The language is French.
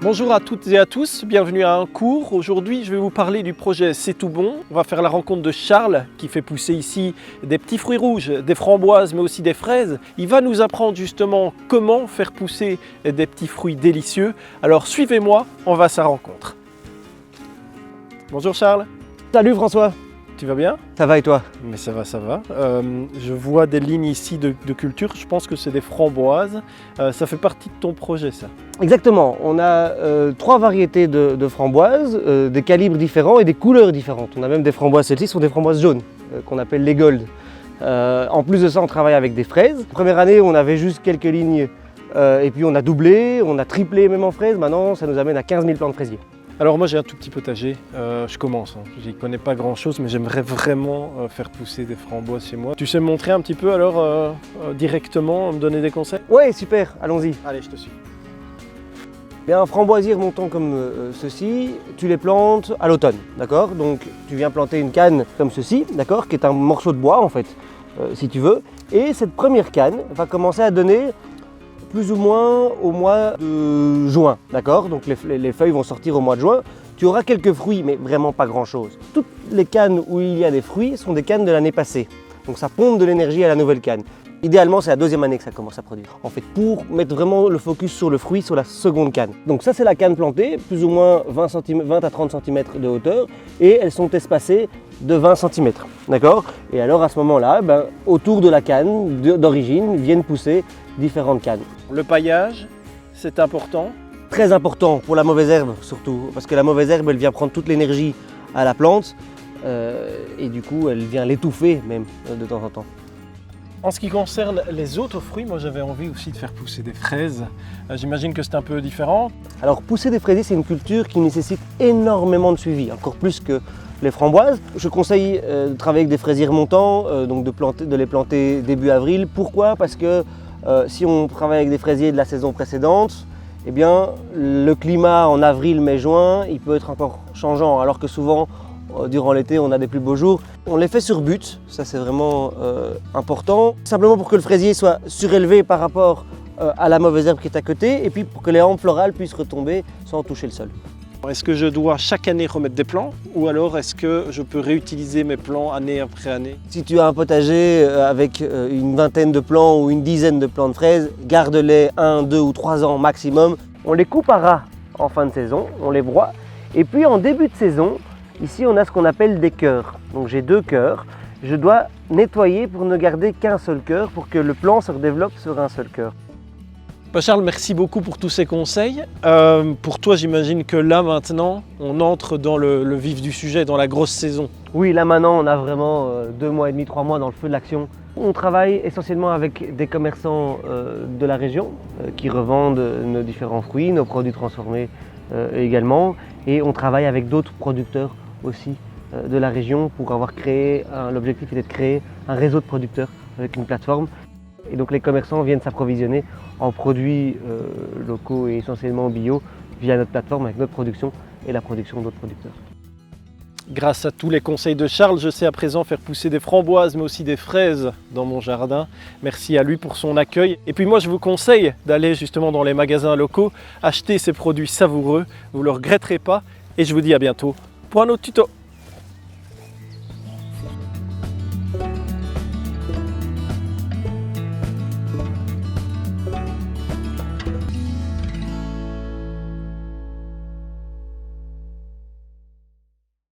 Bonjour à toutes et à tous, bienvenue à un cours. Aujourd'hui, je vais vous parler du projet C'est tout bon. On va faire la rencontre de Charles qui fait pousser ici des petits fruits rouges, des framboises mais aussi des fraises. Il va nous apprendre justement comment faire pousser des petits fruits délicieux. Alors suivez-moi, on va à sa rencontre. Bonjour Charles. Salut François. Tu vas bien? Ça va et toi? Mais ça va, ça va. Je vois des lignes ici de culture, je pense que c'est des framboises. Ça fait partie de ton projet ça? Exactement, on a 3 variétés de framboises, des calibres différents et des couleurs différentes. On a même des framboises, celles-ci sont des framboises jaunes, qu'on appelle les gold. En plus de ça, on travaille avec des fraises. Première année, on avait juste quelques lignes et puis on a doublé, on a triplé même en fraises. Maintenant, ça nous amène à 15 000 plants de fraisiers. Alors moi j'ai un tout petit potager, je commence, je n'y connais pas grand chose mais j'aimerais vraiment faire pousser des framboises chez moi. Tu sais me montrer un petit peu alors directement, me donner des conseils? Ouais, super, allons-y. Allez, je te suis. Bien, un framboisier remontant comme ceci, tu les plantes à l'automne, d'accord? Donc tu viens planter une canne comme ceci, d'accord? Qui est un morceau de bois en fait, si tu veux. Et cette première canne va commencer à donner plus ou moins au mois de juin, d'accord? Donc les feuilles vont sortir au mois de juin. Tu auras quelques fruits, mais vraiment pas grand-chose. Toutes les cannes où il y a des fruits sont des cannes de l'année passée. Donc ça pompe de l'énergie à la nouvelle canne. Idéalement, c'est la deuxième année que ça commence à produire. En fait, pour mettre vraiment le focus sur le fruit, sur la seconde canne. Donc ça, c'est la canne plantée, plus ou moins 20 à 30 cm de hauteur. Et elles sont espacées de 20 cm, d'accord? Et alors à ce moment-là, autour de la canne d'origine viennent pousser différentes cannes. Le paillage, c'est important. Très important pour la mauvaise herbe surtout, parce que la mauvaise herbe, elle vient prendre toute l'énergie à la plante et du coup, elle vient l'étouffer même de temps en temps. En ce qui concerne les autres fruits, moi j'avais envie aussi de faire pousser des fraises. J'imagine que c'est un peu différent. Alors pousser des fraisiers, c'est une culture qui nécessite énormément de suivi, encore plus que les framboises. Je conseille de travailler avec des fraisiers remontants, donc de les planter début avril. Pourquoi? Parce que si on travaille avec des fraisiers de la saison précédente, eh bien, le climat en avril, mai, juin, il peut être encore changeant, alors que souvent, durant l'été, on a des plus beaux jours. On les fait sur butte, ça c'est vraiment important, simplement pour que le fraisier soit surélevé par rapport à la mauvaise herbe qui est à côté, et puis pour que les rampes florales puissent retomber sans toucher le sol. Est-ce que je dois chaque année remettre des plants ou alors est-ce que je peux réutiliser mes plants année après année? Si tu as un potager avec une vingtaine de plants ou une dizaine de plants de fraises, garde-les 1, 2 ou 3 ans maximum. On les coupe à ras en fin de saison, on les broie. Et puis en début de saison, ici on a ce qu'on appelle des cœurs. Donc j'ai 2 cœurs. Je dois nettoyer pour ne garder qu'un seul cœur pour que le plant se redéveloppe sur un seul cœur. Charles, merci beaucoup pour tous ces conseils. Pour toi, j'imagine que là, maintenant, on entre dans le vif du sujet, dans la grosse saison. Oui, là maintenant, on a vraiment 2 mois et demi, 3 mois dans le feu de l'action. On travaille essentiellement avec des commerçants de la région qui revendent nos différents fruits, nos produits transformés également. Et on travaille avec d'autres producteurs aussi de la région pour avoir créé, l'objectif était de créer un réseau de producteurs avec une plateforme. Et donc les commerçants viennent s'approvisionner en produits locaux et essentiellement bio via notre plateforme avec notre production et la production d'autres producteurs. Grâce à tous les conseils de Charles, je sais à présent faire pousser des framboises mais aussi des fraises dans mon jardin. Merci à lui pour son accueil. Et puis moi je vous conseille d'aller justement dans les magasins locaux, acheter ces produits savoureux, vous ne le regretterez pas et je vous dis à bientôt pour un autre tuto.